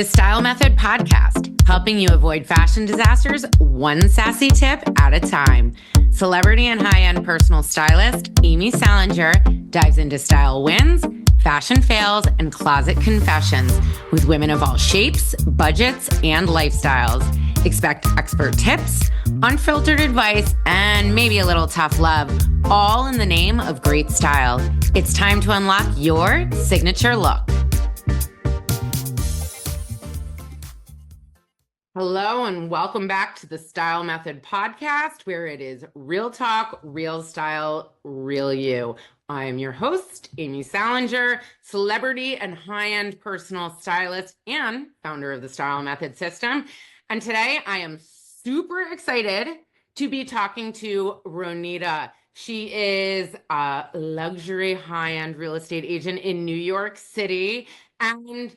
The Style Method Podcast, helping you avoid fashion disasters one sassy tip at a time. Celebrity and high-end personal stylist Amy Salinger dives into style wins, fashion fails, and closet confessions with women of all shapes, budgets, and lifestyles. Expect expert tips, unfiltered advice, and maybe a little tough love, all in the name of great style. It's time to unlock your signature look. Hello and welcome back to the Style Method Podcast, where it is real talk, real style, real you. I am your host, Amy Salinger, celebrity and high-end personal stylist and founder of the Style Method System. And today I am super excited to be talking to Ronita. She is a luxury high-end real estate agent in New York City. And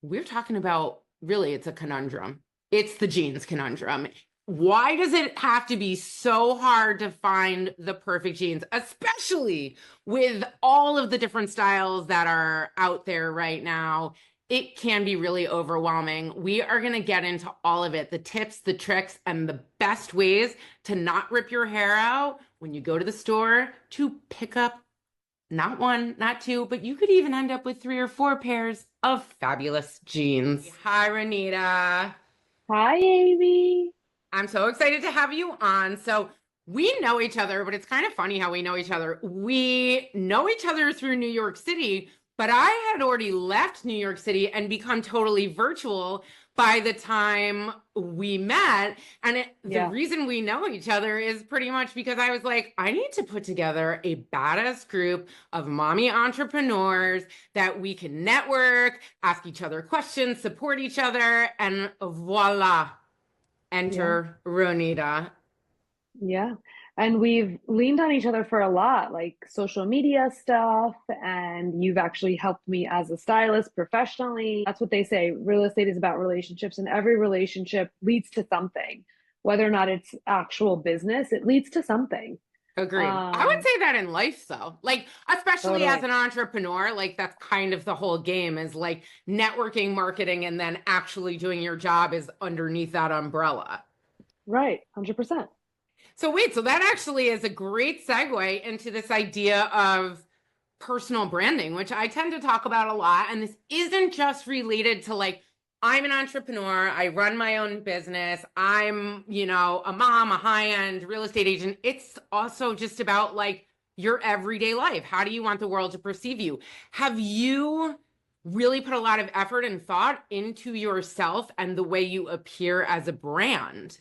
we're talking about, really, it's a conundrum. It's the jeans conundrum. Why does it have to be so hard to find the perfect jeans, especially with all of the different styles that are out there right now? It can be really overwhelming. We are going to get into all of it, the tips, the tricks, and the best ways to not rip your hair out when you go to the store to pick up not one, not two, but you could even end up with 3 or 4 pairs of fabulous jeans. Hi, Ronita. Hi, Amy. I'm so excited to have you on. So we know each other, but it's kind of funny how we know each other. We know each other through New York City, but I had already left New York City and become totally virtual by the time we met. And the reason we know each other is pretty much because I was like, I need to put together a badass group of mommy entrepreneurs that we can network, ask each other questions, support each other, and voila, enter Ronita. Yeah. And we've leaned on each other for a lot, like social media stuff. And you've actually helped me as a stylist professionally. That's what they say. Real estate is about relationships, and every relationship leads to something. Whether or not it's actual business, it leads to something. Agreed. I would say that in life, though, like, especially as an entrepreneur, like that's kind of the whole game, is like networking, marketing, and then actually doing your job is underneath that umbrella. Right. 100%. So wait, so that actually is a great segue into this idea of personal branding, which I tend to talk about a lot. And this isn't just related to like, I'm an entrepreneur, I run my own business, I'm, a mom, a high-end real estate agent. It's also just about like your everyday life. How do you want the world to perceive you? Have you really put a lot of effort and thought into yourself and the way you appear as a brand?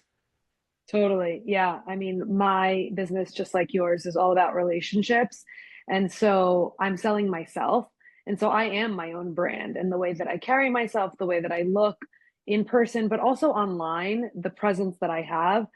Totally. Yeah. I mean, my business, just like yours, is all about relationships. And so I'm selling myself. And so I am my own brand, and the way that I carry myself, the way that I look in person, but also online, the presence that I have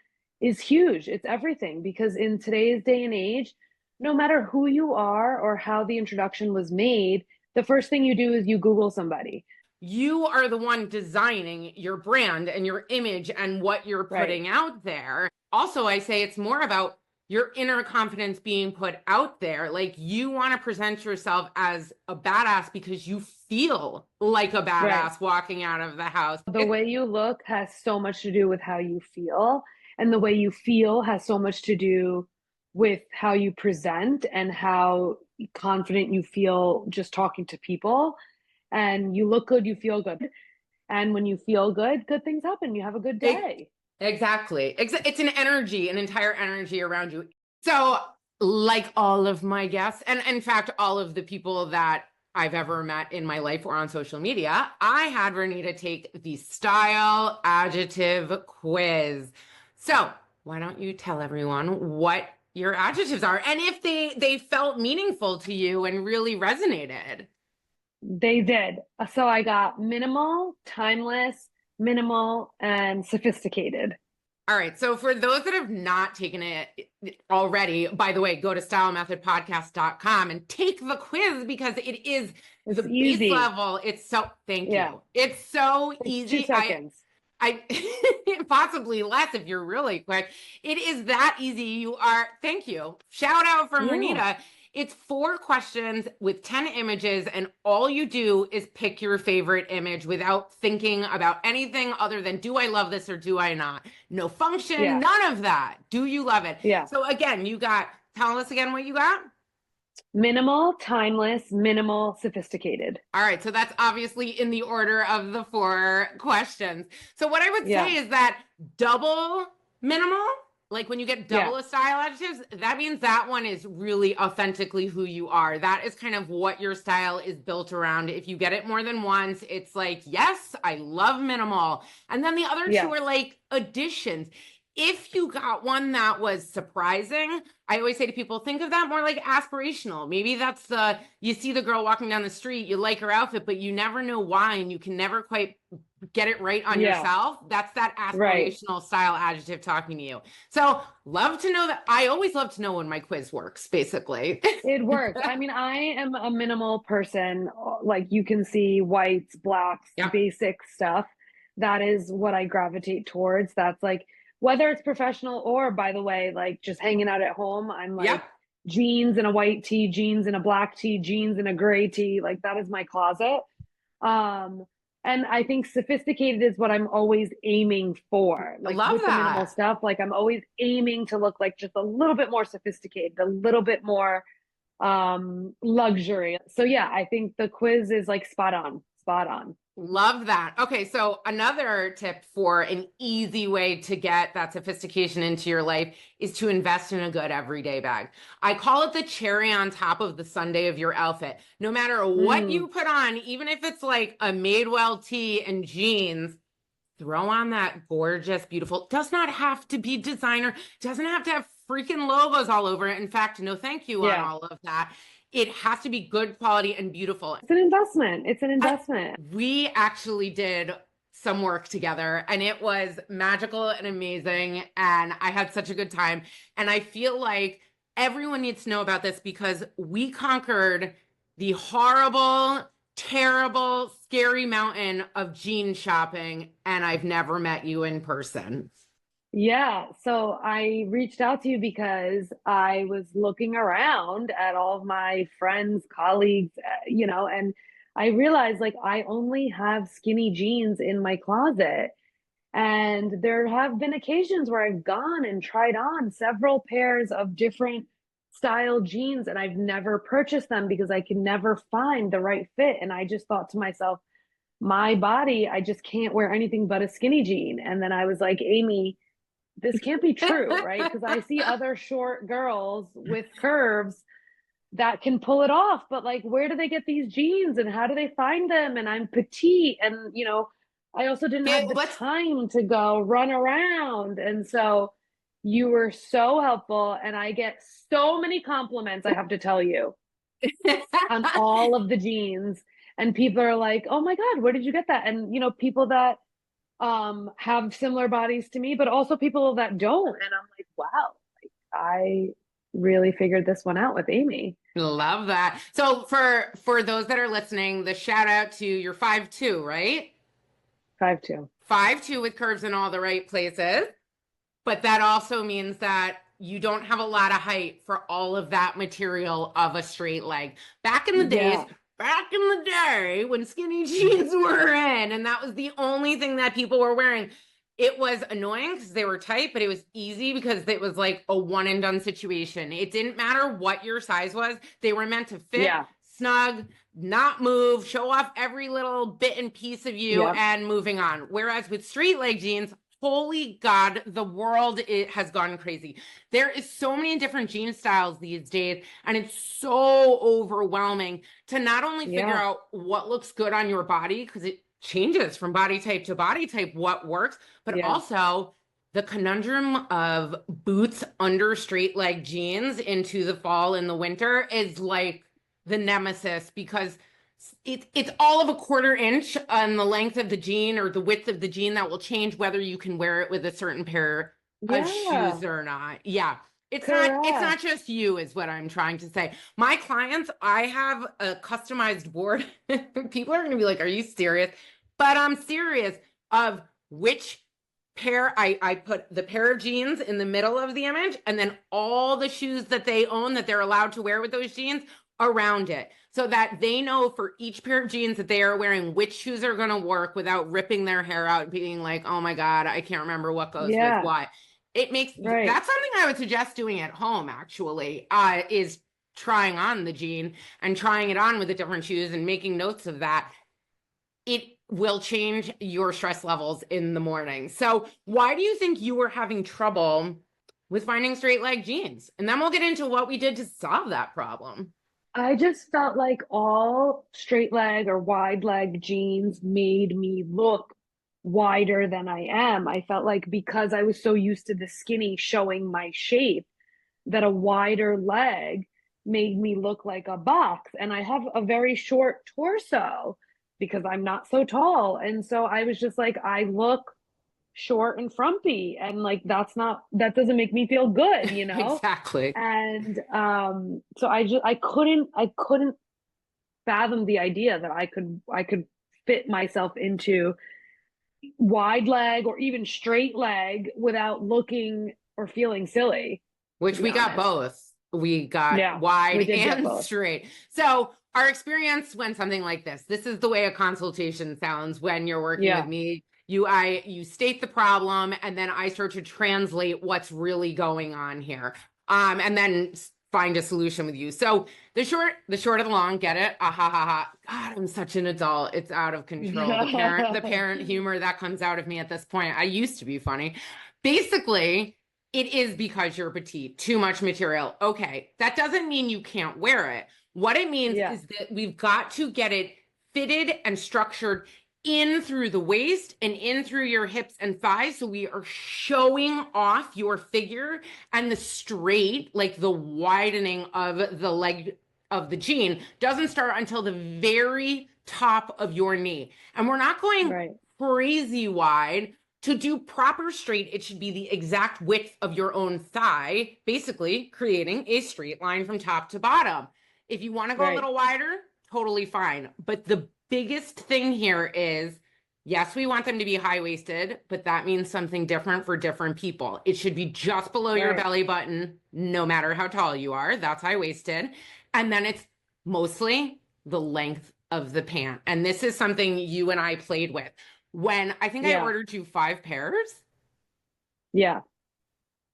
is huge. It's everything, because in today's day and age, no matter who you are or how the introduction was made, the first thing you do is you Google somebody. You are the one designing your brand and your image and what you're putting out there. Also, I say it's more about your inner confidence being put out there. Like, you want to present yourself as a badass because you feel like a badass walking out of the house. The way you look has so much to do with how you feel, and the way you feel has so much to do with how you present and how confident you feel just talking to people. And you look good, you feel good. And when you feel good, good things happen. You have a good day. Exactly. It's an energy, an entire energy around you. So like all of my guests, and in fact, all of the people that I've ever met in my life or on social media, I had Ronita take the style adjective quiz. So why don't you tell everyone what your adjectives are and if they felt meaningful to you and really resonated? They did. So I got minimal, timeless, minimal, and sophisticated. All right. So for those that have not taken it already, by the way, go to stylemethodpodcast.com and take the quiz, because it's the easy. base level. It's so, thank you. It's so easy. 2 seconds. I possibly less if you're really quick. It is that easy. Thank you. Shout out from Ronita. It's 4 questions with 10 images, and all you do is pick your favorite image without thinking about anything other than, do I love this or do I not? No function, Yeah. none of that. Do you love it? Yeah. So again, tell us again what you got. Minimal, timeless, minimal, sophisticated. All right, so that's obviously in the order of the 4 questions. So what I would Yeah. say is that double minimal, like when you get Yeah. double a style adjectives, that means that one is really authentically who you are. That is kind of what your style is built around. If you get it more than once, it's like, yes, I love minimal. And then the other two Yeah. are like additions. If you got one that was surprising, I always say to people, think of that more like aspirational. Maybe that's you see the girl walking down the street, you like her outfit, but you never know why, and you can never quite get it right on Yeah. yourself. That's that Right. aspirational style adjective talking to you. So love to know that. I always love to know when my quiz works, basically. It works. I mean, I am a minimal person. Like you can see whites, blacks, Yep. basic stuff. That is what I gravitate towards. That's like, whether it's professional or, by the way, like just hanging out at home, I'm like Yep. jeans and a white tee, jeans and a black tee, jeans and a gray tee. Like that is my closet. Um, and I think sophisticated is what I'm always aiming for. I Like love with the minimal that. stuff, like I'm always aiming to look like just a little bit more sophisticated, a little bit more luxury. So yeah, I think the quiz is like spot on, spot on. Love that. Okay, so another tip for an easy way to get that sophistication into your life is to invest in a good everyday bag. I call it the cherry on top of the sundae of your outfit. No matter what Mm, you put on, even if it's like a Madewell tee and jeans, throw on that gorgeous, beautiful, does not have to be designer, doesn't have to have freaking logos all over it. In fact, no thank you on yeah. all of that. It has to be good quality and beautiful. It's an investment. It's an I, investment. we actually did some work together and it was magical and amazing. And I had such a good time. And I feel like everyone needs to know about this because we conquered the horrible, terrible, scary mountain of jean shopping. And I've never met you in person. Yeah, so I reached out to you because I was looking around at all of my friends, colleagues, and I realized like I only have skinny jeans in my closet. And there have been occasions where I've gone and tried on several pairs of different style jeans, and I've never purchased them because I can never find the right fit. And I just thought to myself, my body, I just can't wear anything but a skinny jean. And then I was like, Amy, this can't be true, right? Because I see other short girls with curves that can pull it off, but like, where do they get these jeans and how do they find them? And I'm petite, and I also didn't Okay, have the let's time to go run around. And so you were so helpful, and I get so many compliments, I have to tell you, on all of the jeans. And people are like, oh my God, where did you get that? And people that have similar bodies to me, but also people that don't. And I'm like, wow, like, I really figured this one out with Amy. love that. So for those that are listening, the shout out to your 5'2", right? 5'2". 5'2" with curves in all the right places. But that also means that you don't have a lot of height for all of that material of a straight leg. Back in the days, Yeah. back in the day when skinny jeans were in, and that was the only thing that people were wearing. It was annoying because they were tight, but it was easy because it was like a one and done situation. It didn't matter what your size was. They were meant to fit, Yeah. snug, not move, show off every little bit and piece of you, Yep. and moving on. Whereas with straight leg jeans, holy God, the world has gone crazy. There is so many different jean styles these days, and it's so overwhelming to not only figure Yeah. out what looks good on your body, because it changes from body type to body type, what works, but Yeah. also the conundrum of boots under straight leg jeans into the fall and the winter is like the nemesis because it's all of a 1/4 inch on the length of the jean or the width of the jean that will change whether you can wear it with a certain pair of Yeah. shoes or not. Yeah. It's not Correct. just you is what I'm trying to say. My clients, I have a customized board. People are going to be like, "Are you serious?" But I'm serious of which I put the pair of jeans in the middle of the image, and then all the shoes that they own that they're allowed to wear with those jeans around it, so that they know for each pair of jeans that they are wearing which shoes are going to work without ripping their hair out and being like, oh my God, I can't remember what goes with Yeah, what. It makes right. That's something I would suggest doing at home, actually, is trying on the jean and trying it on with the different shoes and making notes of that. It will change your stress levels in the morning. So why do you think you were having trouble with finding straight leg jeans? And then we'll get into what we did to solve that problem. I just felt like all straight leg or wide leg jeans made me look wider than I am. I felt like because I was so used to the skinny showing my shape, that a wider leg made me look like a box. And I have a very short torso because I'm not so tall. And so I was just like, I look short and frumpy. And like, that doesn't make me feel good, you know? Exactly. And so I couldn't fathom the idea that I could fit myself into wide leg or even straight leg without looking or feeling silly, to Which be we got honest. both. We got Yeah, wide we did get and both. straight. So our experience when something like this is the way a consultation sounds when you're working with Yeah, me. You state the problem, and then I start to translate what's really going on here. And then find a solution with you. So the short of the long, get it? Ah ha ha ha. God, I'm such an adult. It's out of control. The parent humor that comes out of me at this point. I used to be funny. Basically, it is because you're petite, too much material. Okay, that doesn't mean you can't wear it. What it means yeah, is that we've got to get it fitted and structured in through the waist and in through your hips and thighs. So we are showing off your figure, and the straight, like the widening of the leg of the jean, doesn't start until the very top of your knee. And we're not going right, crazy wide. To do proper straight, it should be the exact width of your own thigh, basically creating a straight line from top to bottom. If you want to go a right, little wider, totally fine. But the biggest thing here is, yes, we want them to be high-waisted, but that means something different for different people. It should be just below your right. belly button, no matter how tall you are. That's high-waisted. And then it's mostly the length of the pant. And this is something you and I played with. When I think I Yeah, ordered you 5 pairs. yeah.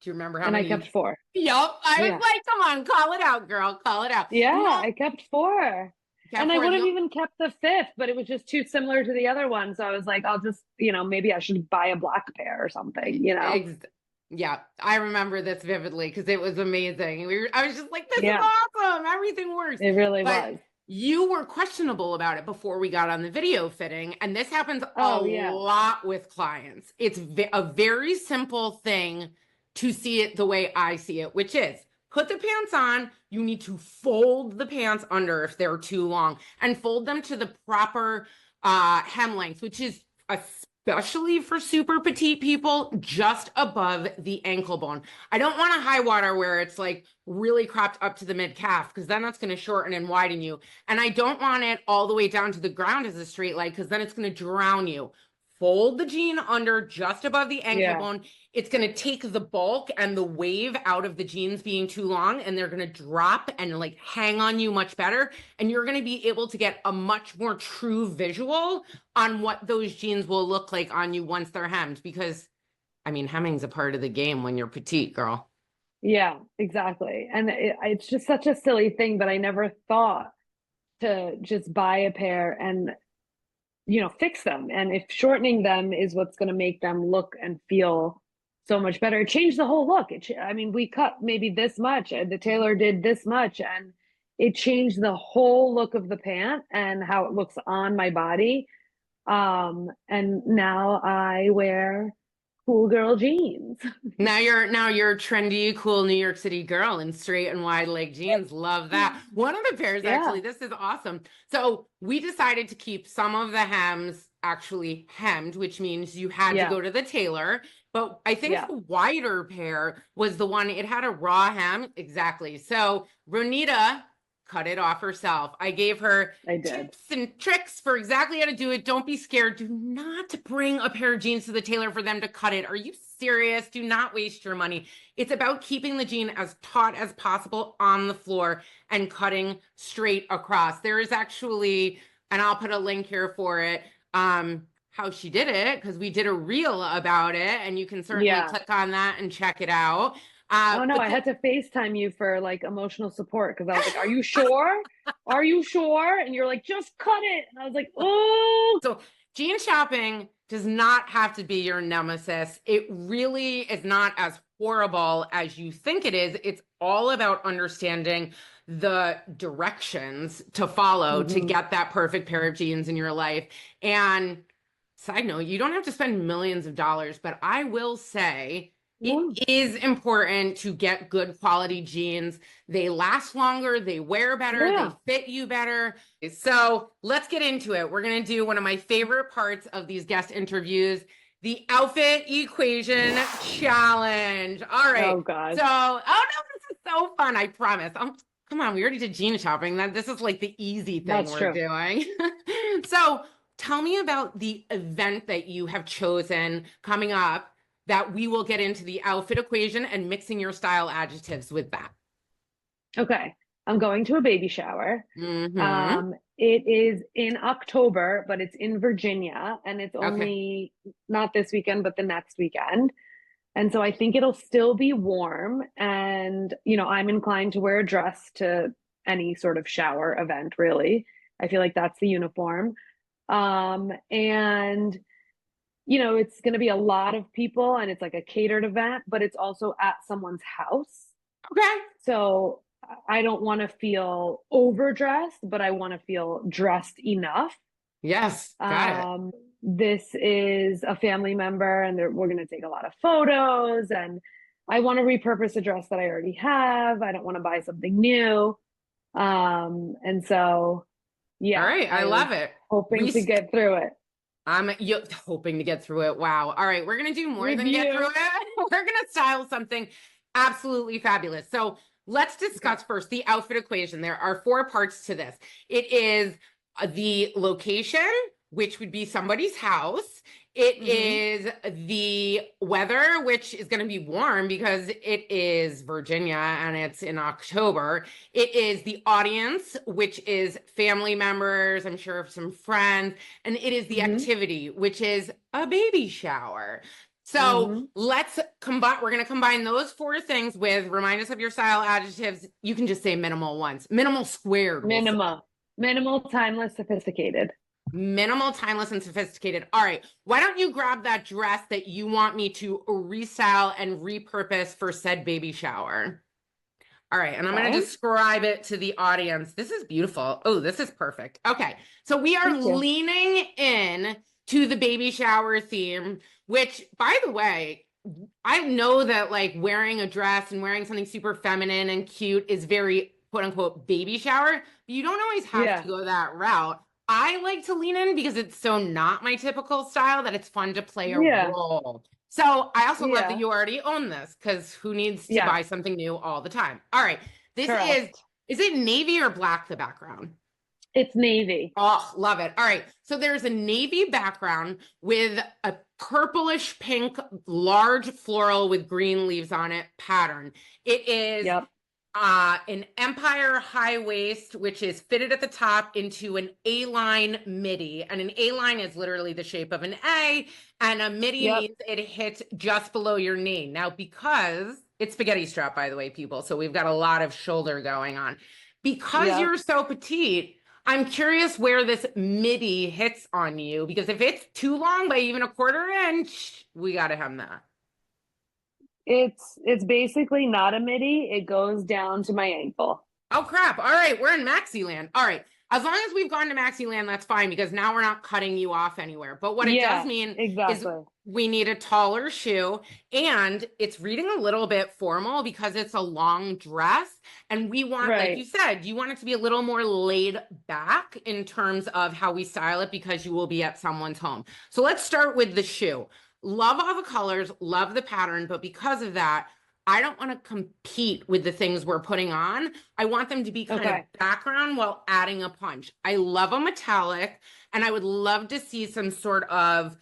Do you remember how And I many kept four. Yup. I was Yeah, like, come on, call it out, girl. Call it out. yeah. No, I kept four. kept And I for would have the even kept the fifth, but it was just too similar to the other one. So I was like, I'll just, maybe I should buy a black pair or something. ex yeah, I remember this vividly because it was amazing. I was just like, this is Yeah, awesome. Everything works. it really But was. you were questionable about it before we got on the video fitting, and this happens a Oh, yeah. lot with clients. It's a very simple thing to see it the way I see it, which is put the pants on. You need to fold the pants under if they're too long, and fold them to the proper hem length, which is especially for super petite people, just above the ankle bone. I don't want a high water where it's like really cropped up to the mid calf, because then that's going to shorten and widen you. And I don't want it all the way down to the ground as a straight leg, because then it's going to drown you. Fold the jean under just above the ankle Yeah, bone. It's going to take the bulk and the wave out of the jeans being too long, and they're going to drop and like hang on you much better. And you're going to be able to get a much more true visual on what those jeans will look like on you once they're hemmed. Because, I mean, hemming's a part of the game when you're petite, girl. yeah, exactly. And it's just such a silly thing, but I never thought to just buy a pair and fix them. And if shortening them is what's going to make them look and feel so much better, it changed the whole look. I mean, we cut maybe this much, and the tailor did this much, and it changed the whole look of the pant and how it looks on my body. And now I wear cool girl jeans. Now you're trendy, cool New York City girl in straight and wide leg jeans. Love that. One of the pairs, Yeah, actually, this is awesome. So we decided to keep some of the hems actually hemmed, which means you had to yeah, go to the tailor. But I think yeah, the wider pair was the one, it had a raw hem. Exactly. So Ronita cut it off herself. I gave her I did. tips and tricks for exactly how to do it. Don't be scared. Do not bring a pair of jeans to the tailor for them to cut it. Are you serious? Do not waste your money. It's about keeping the jean as taut as possible on the floor and cutting straight across. There is actually, and I'll put a link here for it, how she did it, because we did a reel about it, and you can certainly click on that and check it out. Oh no, I had to FaceTime you for like emotional support because I was like, "Are you sure? Are you sure?" And you're like, "Just cut it." And I was like, "Oh." So jean shopping does not have to be your nemesis. It really is not as horrible as you think it is. It's all about understanding the directions to follow to get that perfect pair of jeans in your life. And side note, you don't have to spend millions of dollars, but I will say it is important to get good quality jeans. They last longer, they wear better, they fit you better. So let's get into it. We're going to do one of my favorite parts of these guest interviews, the outfit equation challenge. All right. Oh God. So, oh no, this is so fun. I promise. Come on, we already did jean shopping. This is like the easy thing we're doing. So tell me about the event that you have chosen coming up that we will get into the outfit equation and mixing your style adjectives with that. Okay. I'm going to a baby shower. It is in October, but it's in Virginia, and it's only not this weekend, but the next weekend. And so I think it'll still be warm. And, you know, I'm inclined to wear a dress to any sort of shower event, really. I feel like that's the uniform. And, you know, it's going to be a lot of people and it's like a catered event, but it's also at someone's house. Okay. So I don't want to feel overdressed, but I want to feel dressed enough. Yes, got it. This is a family member and we're going to take a lot of photos, and I want to repurpose a dress that I already have. I don't want to buy something new. And so, yeah. All right. I love it. Hoping to get through it. I'm hoping to get through it. Wow. All right. We're going to do more than get through it. We're going to style something absolutely fabulous. So let's discuss first the outfit equation. There are 4 parts to this. It is the location, which would be somebody's house. It is the weather, which is going to be warm because it is Virginia and it's in October. It is the audience, which is family members, I'm sure some friends. And it is the activity, which is a baby shower. So let's combine, we're going to combine those 4 things with, remind us of your style adjectives. You can just say minimal ones, minimal squared. Minimal, timeless, sophisticated. Minimal, timeless, and sophisticated. All right. Why don't you grab that dress that you want me to restyle and repurpose for said baby shower? All right. And I'm going to describe it to the audience. This is beautiful. Oh, this is perfect. Okay. So we are leaning in to the baby shower theme, which, by the way, I know that like wearing a dress and wearing something super feminine and cute is very quote unquote baby shower, but you don't always have to go that route. I like to lean in because it's so not my typical style that it's fun to play a role. So I also love that you already own this, because who needs to buy something new all the time? All right. This is it navy or black, the background? It's navy. Oh, love it. All right. So there's a navy background with a purplish pink, large floral with green leaves on it pattern. It is an empire high waist, which is fitted at the top into an A-line midi. And an A-line is literally the shape of an A, and a midi means it hits just below your knee. Now, because it's spaghetti strap, by the way, people, so we've got a lot of shoulder going on. Because you're so petite, I'm curious where this midi hits on you, because if it's too long by even a 1/4 inch, we got to hem that. It's basically not a midi. It goes down to my ankle. Oh, crap. All right. We're in maxi land. All right. As long as we've gone to maxi land, that's fine, because now we're not cutting you off anywhere. But what it does mean is we need a taller shoe, and it's reading a little bit formal because it's a long dress. And we want, like you said, you want it to be a little more laid back in terms of how we style it, because you will be at someone's home. So let's start with the shoe. Love all the colors, love the pattern, but because of that, I don't want to compete with the things we're putting on. I want them to be kind of Okay. background while adding a punch. I love a metallic, and I would love to see some sort of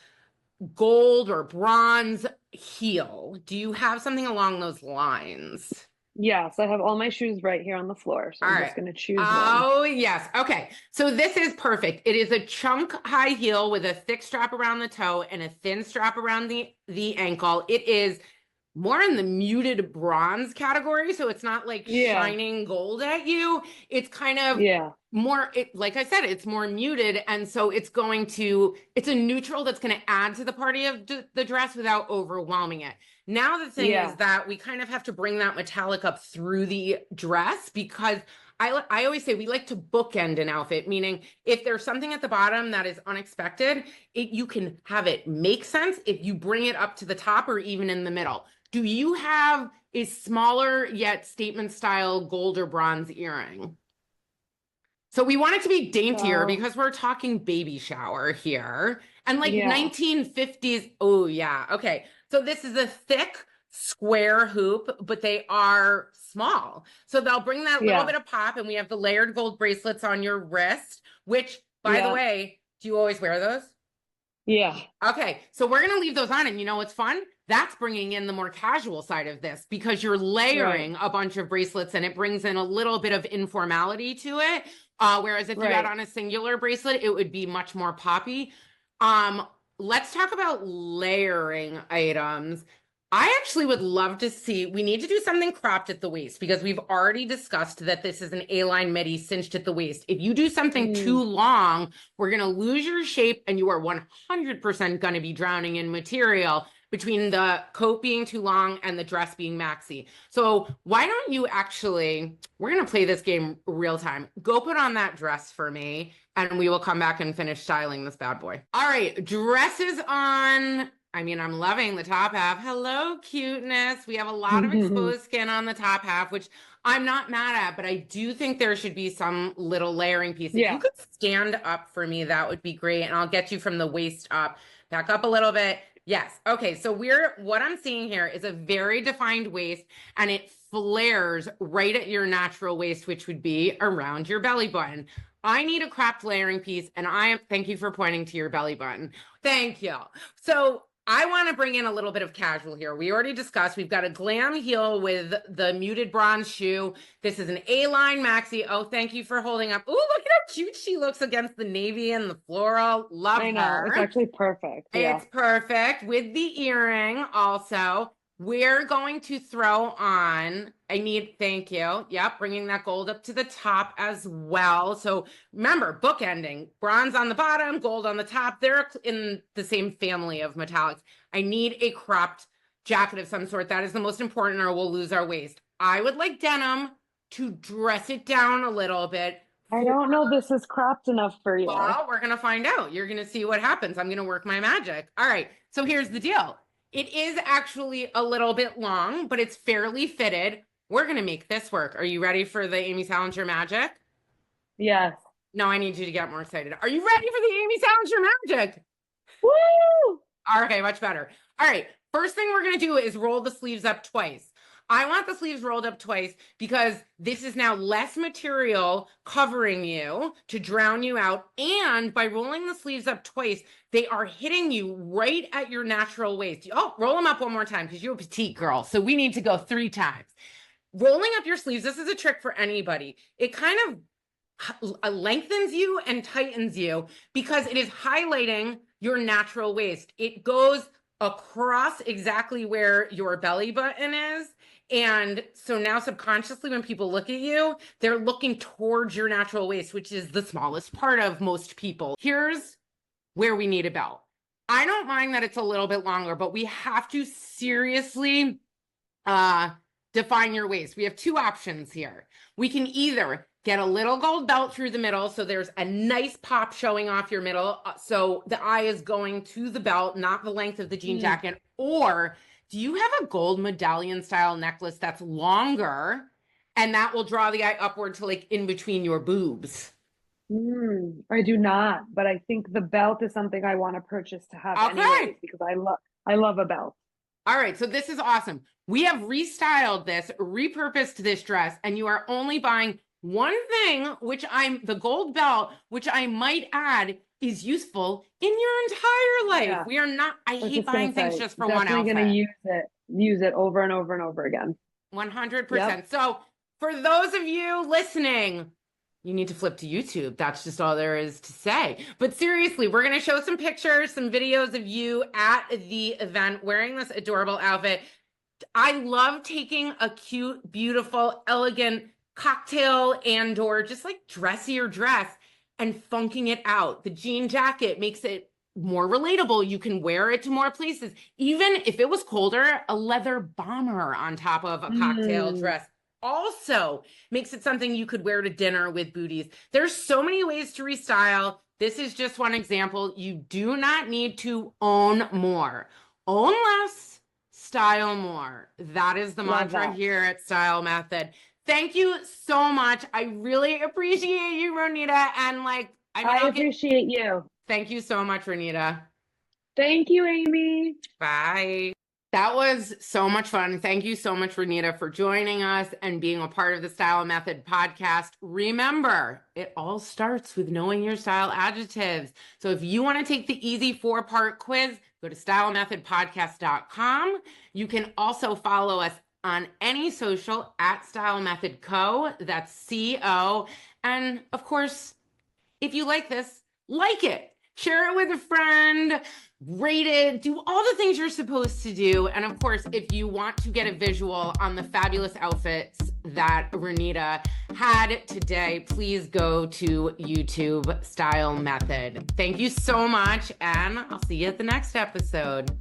gold or bronze heel. Do you have something along those lines? Yes, I have all my shoes right here on the floor, so All I'm right. just going to choose one. Oh, yes. Okay. So this is perfect. It is a chunk high heel with a thick strap around the toe and a thin strap around the ankle. It is more in the muted bronze category. So it's not like Yeah. shining gold at you. It's kind of Yeah. more, like I said, it's more muted. And so it's a neutral that's going to add to the party of the dress without overwhelming it. Now, the thing is Yeah. that we kind of have to bring that metallic up through the dress because I always say we like to bookend an outfit, meaning if there's something at the bottom that is unexpected, you can have it make sense if you bring it up to the top or even in the middle. Do you have a smaller yet statement style gold or bronze earring? So we want it to be daintier So, because we're talking baby shower here. And like yeah. 1950s. Oh, yeah. Okay. So this is a thick square hoop, but they are small. So they'll bring that little Yeah. bit of pop. And we have the layered gold bracelets on your wrist, which, by the Yeah. way, do you always wear those? Yeah. Okay, so we're going to leave those on. And you know what's fun? That's bringing in the more casual side of this because you're Right. layering a bunch of bracelets and it brings in a little bit of informality to it. Whereas if you had Right. on a singular bracelet, it would be much more poppy. Um, let's talk about layering items. I actually would love to see, we need to do something cropped at the waist because we've already discussed that this is an A-line midi cinched at the waist. If you do something too Mm. long, we're going to lose your shape and you are 100% going to be drowning in material between the coat being too long and the dress being maxi. So why don't you actually, we're going to play this game real time. Go put on that dress for me and we will come back and finish styling this bad boy. All right, dresses on. I mean, I'm loving the top half. Hello, cuteness. We have a lot of exposed skin on the top half, which I'm not mad at, but I do think there should be some little layering piece. If you Yeah. could stand up for me, that would be great. And I'll get you from the waist up. Back up a little bit. Yes. Okay. So what I'm seeing here is a very defined waist and it flares right at your natural waist, which would be around your belly button. I need a cropped layering piece and thank you for pointing to your belly button. Thank you. So I want to bring in a little bit of casual here. We already discussed, we've got a glam heel with the muted bronze shoe. This is an A-line maxi. Oh, thank you for holding up. Oh, look at how cute she looks against the navy and the floral. Love I know. It's her. actually perfect. Yeah. It's perfect with the earring also. We're going to throw on, thank you. Yep, bringing that gold up to the top as well. So remember, bookending, bronze on the bottom, gold on the top. They're in the same family of metallics. I need a cropped jacket of some sort. That is the most important or we'll lose our waist. I would like denim to dress it down a little bit. I don't know this is cropped enough for you. Well, we're going to find out. You're going to see what happens. I'm going to work my magic. All right. So here's the deal. It is actually a little bit long, but it's fairly fitted. We're going to make this work. Are you ready for the Amy Salinger magic? Yes. No, I need you to get more excited. Are you ready for the Amy Salinger magic? Woo! Okay, much better. All right. First thing we're going to do is roll the sleeves up twice. I want the sleeves rolled up twice because this is now less material covering you to drown you out. And by rolling the sleeves up twice, they are hitting you right at your natural waist. Oh, roll them up one more time because you're a petite girl. So we need to go 3 times. Rolling up your sleeves, this is a trick for anybody. It kind of lengthens you and tightens you because it is highlighting your natural waist. It goes across exactly where your belly button is. And so now subconsciously, when people look at you, they're looking towards your natural waist, which is the smallest part of most people. Here's where we need a belt. I don't mind that it's a little bit longer, but we have to seriously define your waist. We have 2 options here. We can either get a little gold belt through the middle, so there's a nice pop showing off your middle, so the eye is going to the belt, not the length of the jean jacket, or do you have a gold medallion style necklace that's longer and that will draw the eye upward to like in between your boobs? I do not, but I think the belt is something I want to purchase to have Okay. anyways because I love a belt. All right, so this is awesome. We have restyled this, repurposed this dress, and you are only buying one thing, the gold belt, which I might add is useful in your entire life. Yeah. We are not, I hate buying things just for one Definitely going to outfit. use it over and over and over again. 100%. Yep. So for those of you listening, you need to flip to YouTube. That's just all there is to say. But seriously, we're going to show some pictures, some videos of you at the event wearing this adorable outfit. I love taking a cute, beautiful, elegant cocktail and or just like dressier dress and funking it out. The jean jacket makes it more relatable. You can wear it to more places. Even if it was colder, a leather bomber on top of a cocktail dress also makes it something you could wear to dinner with booties. There's so many ways to restyle. This is just one example. You do not need to own more. Own less, style more. That is the mantra here at Style Method. Thank you so much. I really appreciate you, Ronita. And I appreciate you. Thank you so much, Ronita. Thank you, Amy. Bye. That was so much fun. Thank you so much, Ronita, for joining us and being a part of the Style Method podcast. Remember, it all starts with knowing your style adjectives. So if you want to take the easy 4-part quiz, go to stylemethodpodcast.com. You can also follow us on any social at Style Method Co. That's C-O. And of course, if you like this, like it. Share it with a friend, rate it, do all the things you're supposed to do. And of course, if you want to get a visual on the fabulous outfits that Ronita had today, please go to YouTube Style Method. Thank you so much, and I'll see you at the next episode.